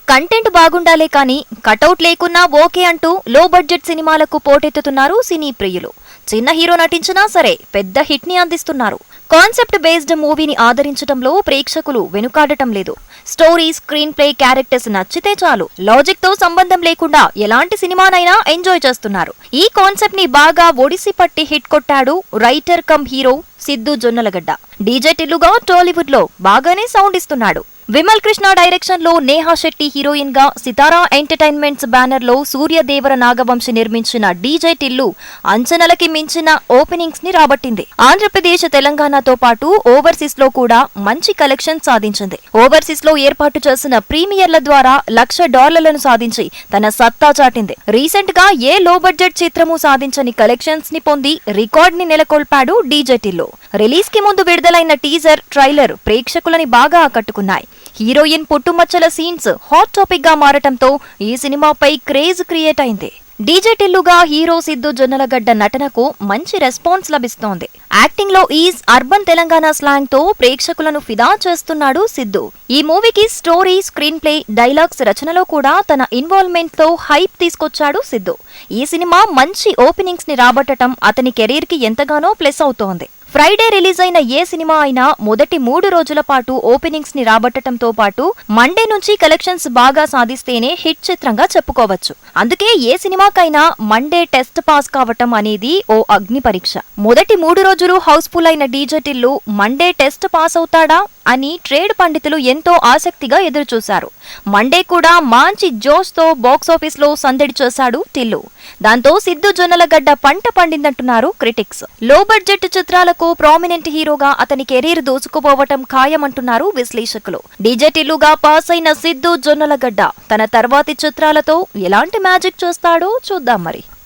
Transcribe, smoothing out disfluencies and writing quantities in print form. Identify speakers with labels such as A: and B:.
A: Content బాగుండాలే కానీ cutout లేకున్నా okay అంటూ లో బడ్జెట్ సినిమాలకు పోటెత్తుతున్నారు సినీ ప్రియులు. చిన్న హీరో నటించినా సరే పెద్ద హిట్ ని అందిస్తున్నారు. కాన్సెప్ట్ బేస్డ్ మూవీని ఆదరించడంలో ప్రేక్షకులు వెనుకాడటం లేదు. స్టోరీ, స్క్రీన్ ప్లే, క్యారెక్టర్స్ నచ్చితే చాలు, లాజిక్ తో సంబంధం లేకుండా ఎలాంటి సినిమానైనా ఎంజాయ్ చేస్తున్నారు. ఈ కాన్సెప్ట్ ని బాగా ఒడిసి పట్టి హిట్ కొట్టాడు writer come hero Siddhu Jonnalagadda. DJ టిల్లుగా టాలీవుడ్ లో బాగానే సౌండ్ ఇస్తున్నాడు. విమల్ కృష్ణ డైరెక్షన్ లో నేహా శెట్టి హీరోయిన్ గా సితారా ఎంటర్టైన్మెంట్స్ బ్యానర్ లో సూర్యదేవర నాగవంశి నిర్మించిన డీజే టిల్లు అంచనాలకి మించిన ఓపెనింగ్స్ ని రాబట్టింది. ఆంధ్రప్రదేశ్, తెలంగాణతో పాటు ఓవర్సీస్ లో కూడా మంచి కలెక్షన్ సాధించింది. ఓవర్సీస్ లో ఏర్పాటు చేసిన ప్రీమియర్ల ద్వారా $1,00,000 సాధించి తన సత్తా చాటింది. రీసెంట్ గా ఏ లో బడ్జెట్ చిత్రము సాధించని కలెక్షన్స్ ని పొంది రికార్డ్ ని నెలకొల్పాడు డీజే టిల్లు. రిలీజ్ కి ముందు విడుదలైన టీజర్, ట్రైలర్ ప్రేక్షకులని బాగా ఆకట్టుకున్నాయి. హీరోయిన్ పుట్టుమచ్చల సీన్స్ హాట్ టాపిక్ గా మారటంతో ఈ సినిమాపై క్రేజ్ క్రియేట్ అయింది. డీజే టిల్లుగా హీరో సిద్దు జొన్నలగడ్డ నటనకు మంచి రెస్పాన్స్ లభిస్తోంది. యాక్టింగ్ లో ఈజ్ అర్బన్ తెలంగాణ స్లాంగ్ తో ప్రేక్షకులను ఫిదా చేస్తున్నాడు సిద్దు. ఈ మూవీకి స్టోరీ, స్క్రీన్ ప్లే, డైలాగ్స్ రచనలో కూడా తన ఇన్వాల్వ్మెంట్ తో హైప్ తీసుకొచ్చాడు సిద్దు. ఈ సినిమా మంచి ఓపెనింగ్స్ ని రాబట్టడం అతని కెరీర్ కి ఎంతగానో ప్లస్ అవుతోంది. ఫ్రైడే రిలీజ్ అయిన ఏ సినిమా అయినా మొదటి 3 రోజుల పాటు ఓపెనింగ్స్ ని రాబట్టడంతో పాటు మండే నుంచి కలెక్షన్స్ బాగా సాధిస్తేనే హిట్ చిత్రంగా చెప్పుకోవచ్చు. అందుకే ఏ సినిమాకైనా మండే టెస్ట్ పాస్ కావటం అనేది ఓ అగ్ని పరీక్ష. మొదటి 3 రోజులు హౌస్ఫుల్ అయిన DJ Tillu Monday test pass అవుతాడా అని ట్రేడ్ పండితులు ఎంతో ఆసక్తిగా ఎదురుచూశారు. మండే కూడా మంచి జోష్ తో బాక్సాఫీస్ లో సందడి చేశాడు టిల్లు. దాంతో సిద్దు జొన్నలగడ్డ పంట పండిందంటున్నారు క్రిటిక్స్. లో బడ్జెట్ చిత్రాలకు ప్రామినెంట్ హీరోగా అతని కెరీర్ దూసుకుపోవటం ఖాయమంటున్నారు విశ్లేషకులు. డీజే టిల్లుగా పాస్ అయిన సిద్దు జొన్నలగడ్డ తన తర్వాతి చిత్రాలతో ఎలాంటి మ్యాజిక్ చేస్తాడో చూద్దాం మరి.